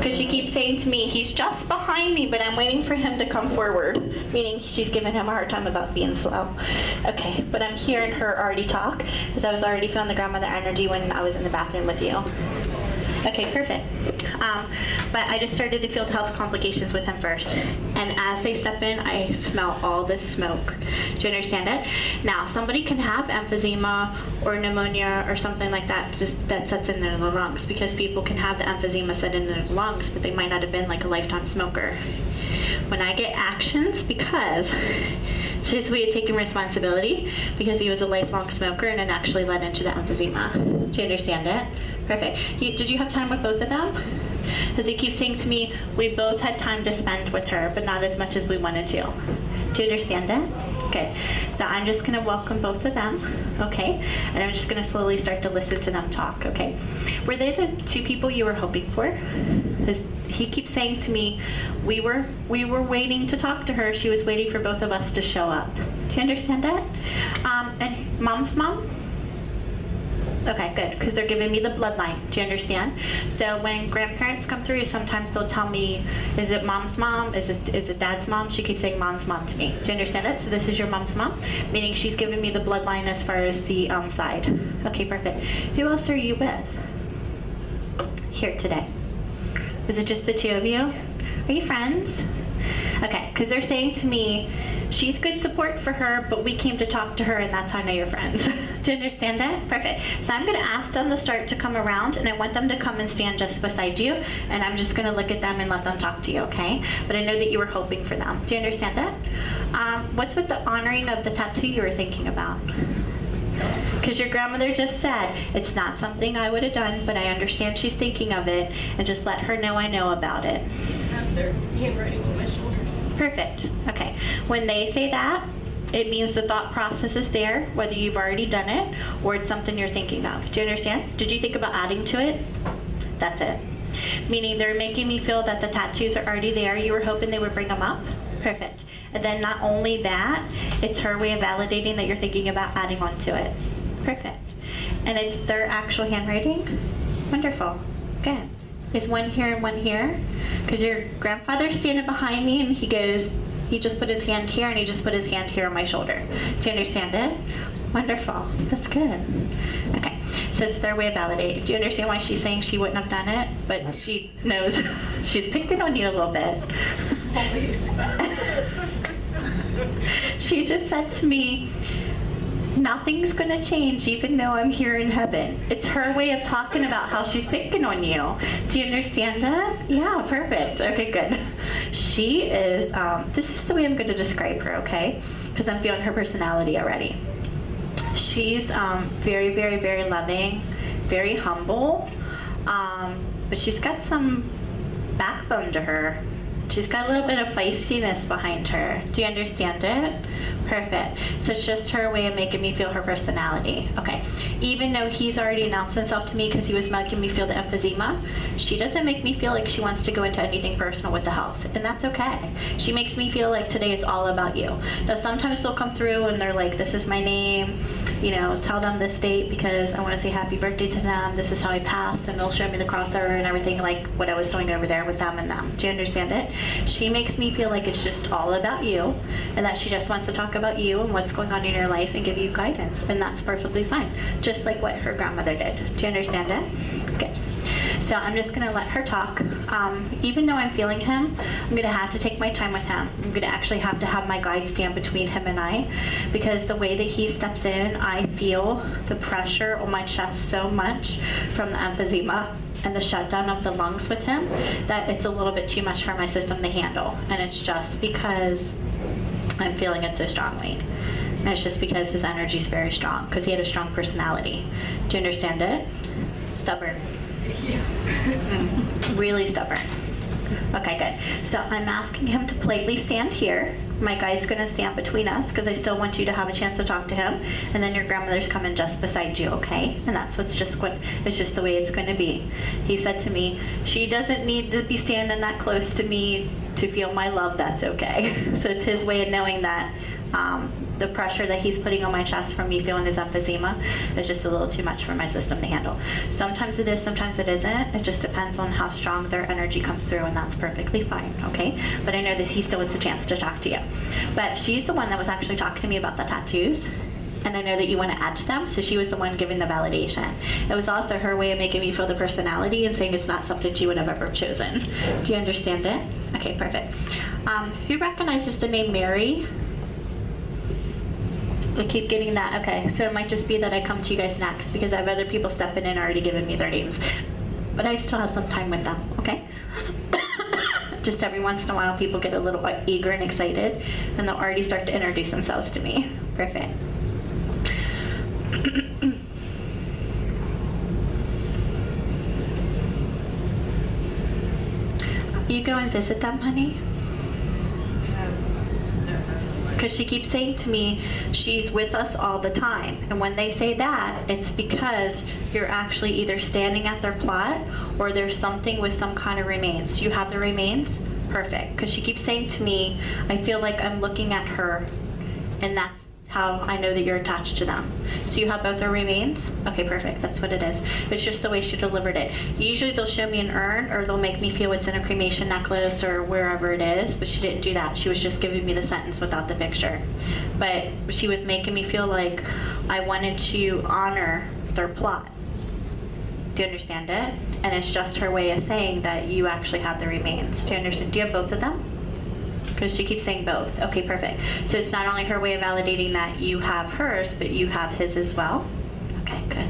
Because she keeps saying to me, he's just behind me, but I'm waiting for him to come forward. Meaning she's giving him a hard time about being slow. Okay, but I'm hearing her already talk, because I was already feeling the grandmother energy when I was in the bathroom with you. Okay, perfect. But I just started to feel the health complications with him first. And as they step in, I smell all this smoke. Do you understand it? Now, somebody can have emphysema or pneumonia or something like that just that sets in their lungs, because people can have the emphysema set in their lungs, but they might not have been like a lifetime smoker. When I get actions, because it's his way of taking responsibility, because he was a lifelong smoker and it actually led into the emphysema. Do you understand it? Perfect. Did you have time with both of them? Because he keeps saying to me, we both had time to spend with her, but not as much as we wanted to. Do you understand it? Okay. So I'm just going to welcome both of them, okay? And I'm just going to slowly start to listen to them talk, okay? Were they the two people you were hoping for? He keeps saying to me, we were waiting to talk to her. She was waiting for both of us to show up. Do you understand that? And mom's mom? Okay, good, because they're giving me the bloodline. Do you understand? So when grandparents come through, sometimes they'll tell me, is it mom's mom? Is it dad's mom? She keeps saying mom's mom to me. Do you understand that? So this is your mom's mom, meaning she's giving me the bloodline as far as the side. Okay, perfect. Who else are you with here today? Is it just the two of you? Are you friends? Okay, because they're saying to me, she's good support for her, but we came to talk to her, and that's how I know you're friends. Do you understand that? Perfect. So I'm going to ask them to start to come around, and I want them to come and stand just beside you, and I'm just going to look at them and let them talk to you, okay? But I know that you were hoping for them. Do you understand that? What's with the honoring of the tattoo you were thinking about? Because your grandmother just said, it's not something I would have done, but I understand she's thinking of it, and just let her know I know about it. Their handwriting on my shoulders. Perfect. Okay. When they say that, it means the thought process is there, whether you've already done it or it's something you're thinking of. Do you understand? Did you think about adding to it? That's it. Meaning they're making me feel that the tattoos are already there. You were hoping they would bring them up. Perfect. And then not only that, it's her way of validating that you're thinking about adding on to it. Perfect. And it's their actual handwriting. Wonderful. Good. Is one here and one here? Because your grandfather's standing behind me and he just put his hand here and he just put his hand here on my shoulder. Do you understand it? Wonderful. That's good. Okay. So it's their way of validating. Do you understand why she's saying she wouldn't have done it? But she knows she's picking on you a little bit. Always. She just said to me, nothing's going to change even though I'm here in heaven. It's her way of talking about how she's picking on you. Do you understand that? Yeah, perfect. Okay, good. She is, this is the way I'm going to describe her, okay? Because I'm feeling her personality already. She's very, very, very loving, very humble, but she's got some backbone to her. She's got a little bit of feistiness behind her. Do you understand it? Perfect. So it's just her way of making me feel her personality. Okay. Even though he's already announced himself to me because he was making me feel the emphysema, she doesn't make me feel like she wants to go into anything personal with the health. And that's okay. She makes me feel like today is all about you. Now sometimes they'll come through and they're like, this is my name, you know, tell them this date because I want to say happy birthday to them. This is how I passed, and they'll show me the crossover and everything like what I was doing over there with them and them. Do you understand it? She makes me feel like it's just all about you and that she just wants to talk about you and what's going on in your life and give you guidance, and that's perfectly fine, just like what her grandmother did. Do you understand it? Okay. So I'm just going to let her talk. Even though I'm feeling him, I'm going to have to take my time with him. I'm going to actually have to have my guide stand between him and I, because the way that he steps in, I feel the pressure on my chest so much from the emphysema and the shutdown of the lungs with him that it's a little bit too much for my system to handle. And it's just because I'm feeling it so strongly. And it's just because his energy is very strong, because he had a strong personality. Do you understand it? Stubborn. Yeah. Really stubborn. Okay, good. So I'm asking him to politely stand here. My guide's going to stand between us because I still want you to have a chance to talk to him. And then your grandmother's coming just beside you, okay? And that's it's just the way it's going to be. He said to me, she doesn't need to be standing that close to me to to feel my love, that's okay. So it's his way of knowing that the pressure that he's putting on my chest from me feeling his emphysema is just a little too much for my system to handle. Sometimes it is, sometimes it isn't. It just depends on how strong their energy comes through, and that's perfectly fine, okay? But I know that he still wants a chance to talk to you. But she's the one that was actually talking to me about the tattoos. And I know that you want to add to them, so she was the one giving the validation. It was also her way of making me feel the personality and saying it's not something she would have ever chosen. Do you understand it? Okay, perfect. Who recognizes the name Mary? I keep getting that. Okay, so it might just be that I come to you guys next because I have other people stepping in and already giving me their names. But I still have some time with them, okay? Just every once in a while, people get a little eager and excited, and they'll already start to introduce themselves to me. Perfect. You go and visit them, honey? Because she keeps saying to me, she's with us all the time. And when they say that, it's because you're actually either standing at their plot or there's something with some kind of remains. You have the remains? Perfect. Because she keeps saying to me, I feel like I'm looking at her, and that's how I know that you're attached to them. So you have both their remains? Okay, perfect. That's what it is. It's just the way she delivered it. Usually they'll show me an urn, or they'll make me feel it's in a cremation necklace or wherever it is, but she didn't do that. She was just giving me the sentence without the picture. But she was making me feel like I wanted to honor their plot. Do you understand it? And it's just her way of saying that you actually have the remains. Do you understand? Do you have both of them? Because she keeps saying both. Okay, perfect. So it's not only her way of validating that you have hers, but you have his as well? Okay, good.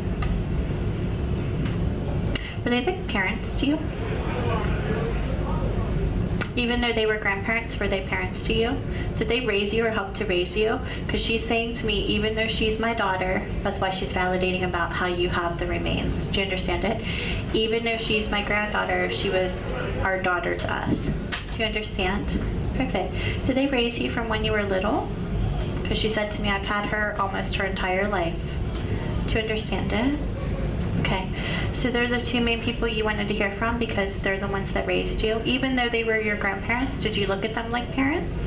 Were they like parents to you? Even though they were grandparents, were they parents to you? Did they raise you or help to raise you? Because she's saying to me, even though she's my daughter, that's why she's validating about how you have the remains. Do you understand it? Even though she's my granddaughter, she was our daughter to us. Do you understand? Perfect. Did they raise you from when you were little? Because she said to me, I've had her almost her entire life. Do you understand it? Okay. So they're the two main people you wanted to hear from because they're the ones that raised you. Even though they were your grandparents, did you look at them like parents?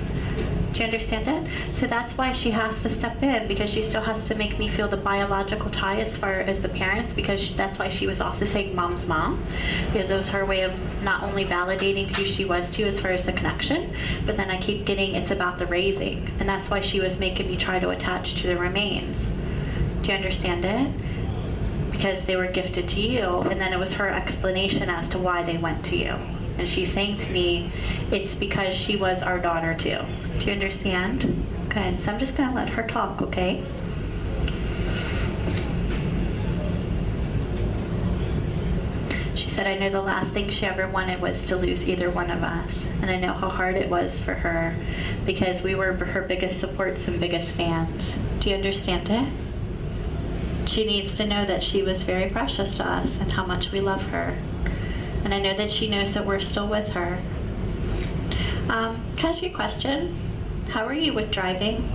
Do you understand it? So that's why she has to step in, because she still has to make me feel the biological tie as far as the parents, because that's why she was also saying mom's mom, because it was her way of not only validating who she was to you as far as the connection, but then I keep getting it's about the raising, and that's why she was making me try to attach to the remains. Do you understand it? Because they were gifted to you, and then it was her explanation as to why they went to you. And she's saying to me, it's because she was our daughter too. Do you understand? Good. So I'm just going to let her talk, okay? She said, I know the last thing she ever wanted was to lose either one of us. And I know how hard it was for her because we were her biggest supports and biggest fans. Do you understand it? She needs to know that she was very precious to us and how much we love her. And I know that she knows that we're still with her. Can I ask you a question? How are you with driving?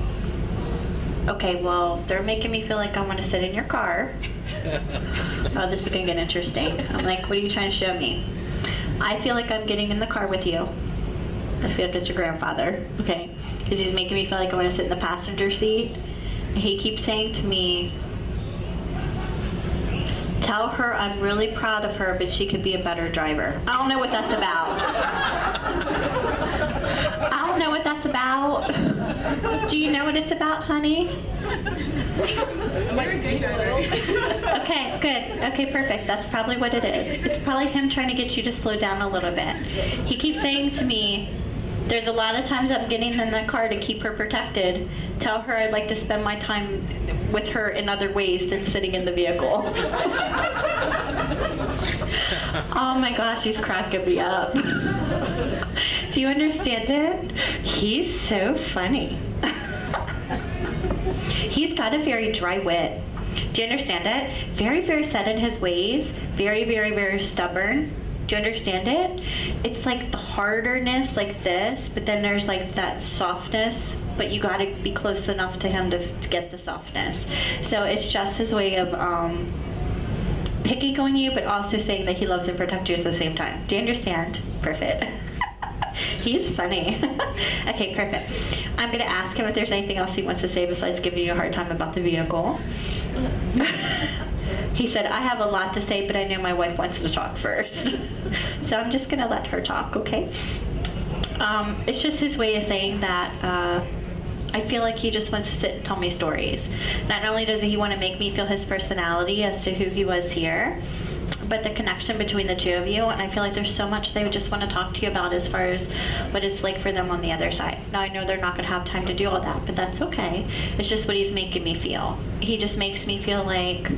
Okay, well, they're making me feel like I want to sit in your car. Oh, this is going to get interesting. I'm like, what are you trying to show me? I feel like I'm getting in the car with you. I feel like it's your grandfather, okay? Because he's making me feel like I want to sit in the passenger seat. And he keeps saying to me, tell her I'm really proud of her, but she could be a better driver. I don't know what that's about. I don't know what that's about. Do you know what it's about, honey? Okay, good. Okay, perfect. That's probably what it is. It's probably him trying to get you to slow down a little bit. He keeps saying to me, there's a lot of times I'm getting in the car to keep her protected. Tell her I'd like to spend my time with her in other ways than sitting in the vehicle. Oh my gosh, he's cracking me up. Do you understand it? He's so funny. He's got a very dry wit. Do you understand it? Very, very set in his ways. Very, very, very stubborn. Do you understand it? It's like the harderness like this, but then there's like that softness, but you got to be close enough to him to get the softness. So it's just his way of picking on you, but also saying that he loves and protects you at the same time. Do you understand? Perfect. He's funny. Okay, perfect. I'm going to ask him if there's anything else he wants to say besides giving you a hard time about the vehicle. He said, I have a lot to say, but I know my wife wants to talk first. So I'm just going to let her talk, okay? It's just his way of saying that I feel like he just wants to sit and tell me stories. Not only does he want to make me feel his personality as to who he was here, but the connection between the two of you, and I feel like there's so much they would just want to talk to you about as far as what it's like for them on the other side. Now, I know they're not going to have time to do all that, but that's okay. It's just what he's making me feel. He just makes me feel like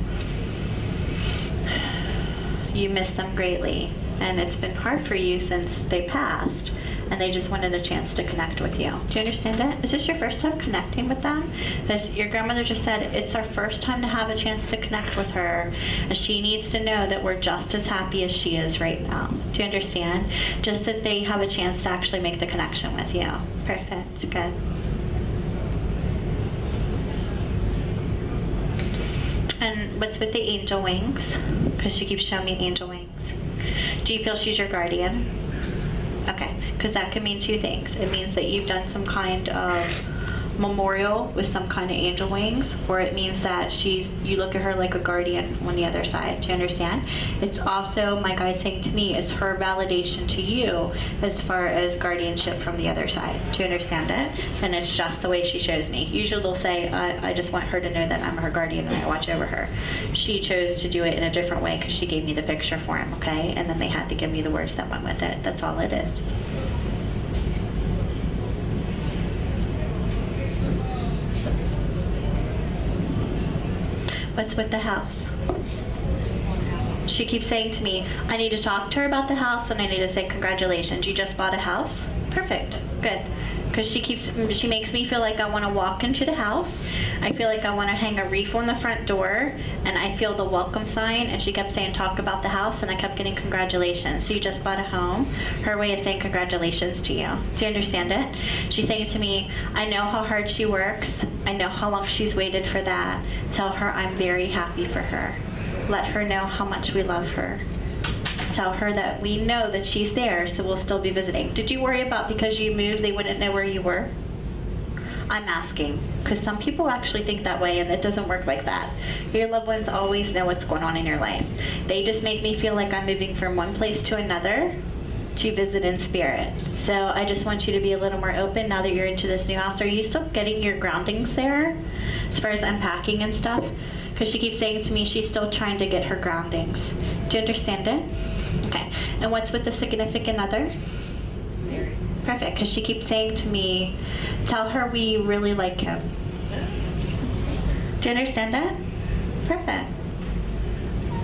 you miss them greatly, and it's been hard for you since they passed, and they just wanted a chance to connect with you. Do you understand it? Is this your first time connecting with them? Because your grandmother just said it's our first time to have a chance to connect with her, and she needs to know that we're just as happy as she is right now. Do you understand? Just that they have a chance to actually make the connection with you. Perfect. Good. And what's with the angel wings? Because she keeps showing me angel wings. Do you feel she's your guardian? Okay, because that can mean two things. It means that you've done some kind of memorial with some kind of angel wings, or it means that you look at her like a guardian on the other side. Do you understand? It's also my guide saying to me, it's her validation to you as far as guardianship from the other side. Do you understand it? And it's just the way she shows me. Usually they'll say, I just want her to know that I'm her guardian and I watch over her. She chose to do it in a different way because she gave me the picture for him, okay? And then they had to give me the words that went with it. That's all it is. What's with the house? She keeps saying to me, I need to talk to her about the house and I need to say congratulations. You just bought a house? Perfect. Good. Because she makes me feel like I want to walk into the house. I feel like I want to hang a wreath on the front door, and I feel the welcome sign, and she kept saying talk about the house, and I kept getting congratulations. So you just bought a home. Her way of saying congratulations to you. Do you understand it? She's saying to me, I know how hard she works. I know how long she's waited for that. Tell her I'm very happy for her. Let her know how much we love her. Tell her that we know that she's there, so we'll still be visiting. Did you worry about because you moved they wouldn't know where you were? I'm asking, because some people actually think that way, and it doesn't work like that. Your loved ones always know what's going on in your life. They just make me feel like I'm moving from one place to another to visit in spirit. So I just want you to be a little more open now that you're into this new house. Are you still getting your groundings there as far as unpacking and stuff? Because she keeps saying to me she's still trying to get her groundings. Do you understand it? Okay. And what's with the significant other? Married. Perfect. Because she keeps saying to me, tell her we really like him. Do you understand that? Perfect.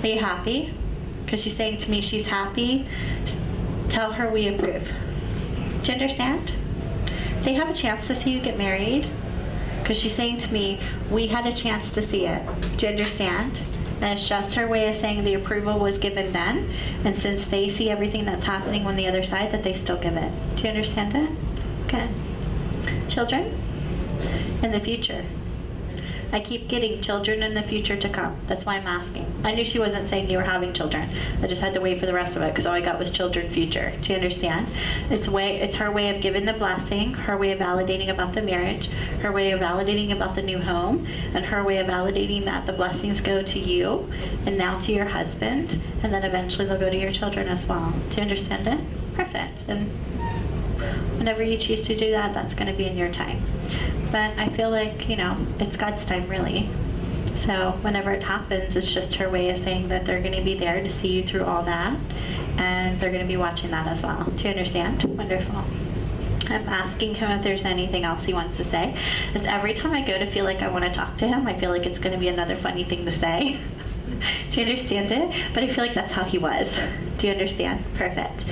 Are you happy? Because she's saying to me she's happy. Tell her we approve. Do you understand? They have a chance to see you get married. Because she's saying to me, we had a chance to see it. Do you understand? And it's just her way of saying the approval was given then, and since they see everything that's happening on the other side, that they still give it. Do you understand it? Good. Children? In the future. I keep getting children in the future to come. That's why I'm asking. I knew she wasn't saying you were having children. I just had to wait for the rest of it because all I got was children future. Do you understand? It's her way of giving the blessing, her way of validating about the marriage, her way of validating about the new home, and her way of validating that the blessings go to you and now to your husband, and then eventually they'll go to your children as well. Do you understand it? Perfect. And whenever you choose to do that, that's going to be in your time. But I feel like, it's God's time, really. So whenever it happens, it's just her way of saying that they're going to be there to see you through all that, and they're going to be watching that as well. Do you understand? Wonderful. I'm asking him if there's anything else he wants to say. Because every time I go to feel like I want to talk to him, I feel like it's going to be another funny thing to say. Do you understand it? But I feel like that's how he was. Do you understand? Perfect.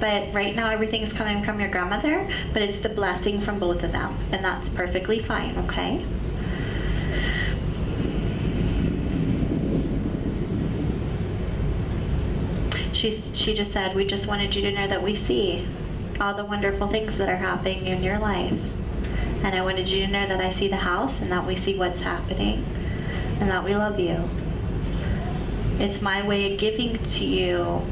But right now everything's coming from your grandmother, but it's the blessing from both of them, and that's perfectly fine, okay? She just said, we just wanted you to know that we see all the wonderful things that are happening in your life. And I wanted you to know that I see the house and that we see what's happening and that we love you. It's my way of giving to you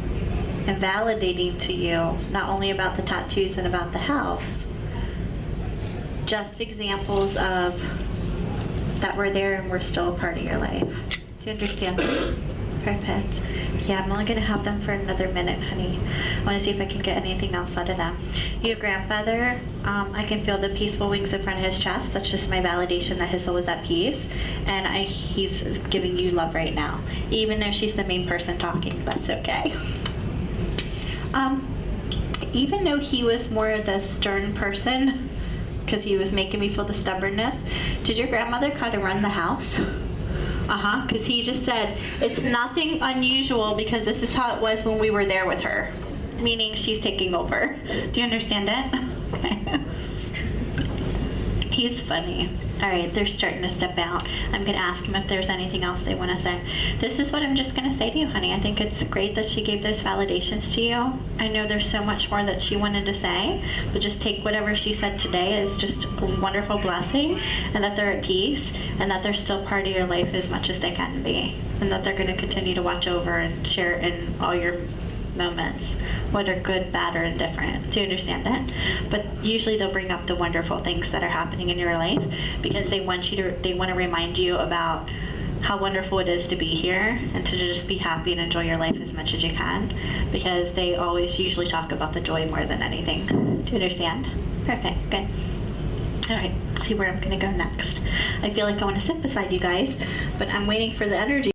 and validating to you, not only about the tattoos and about the house, just examples of that were there and were still a part of your life. Do you understand? Perfect. Yeah, I'm only going to have them for another minute, honey. I want to see if I can get anything else out of them. Your grandfather, I can feel the peaceful wings in front of his chest. That's just my validation that his soul is at peace. And he's giving you love right now. Even though she's the main person talking, that's okay. Even though he was more the stern person, because he was making me feel the stubbornness, did your grandmother kind of run the house? Because he just said, it's nothing unusual because this is how it was when we were there with her. Meaning she's taking over. Do you understand it? Okay. He's funny. All right, they're starting to step out. I'm going to ask him if there's anything else they want to say. This is what I'm just going to say to you, honey. I think it's great that she gave those validations to you. I know there's so much more that she wanted to say, but just take whatever she said today as just a wonderful blessing, and that they're at peace, and that they're still part of your life as much as they can be, and that they're going to continue to watch over and share in all your moments, whether good, bad, or indifferent. Do you understand it? But usually they'll bring up the wonderful things that are happening in your life because they want to remind you about how wonderful it is to be here and to just be happy and enjoy your life as much as you can, because they always usually talk about the joy more than anything. Do you understand? Perfect. Good. All right, let's see where I'm going to go next. I feel like I want to sit beside you guys, but I'm waiting for the energy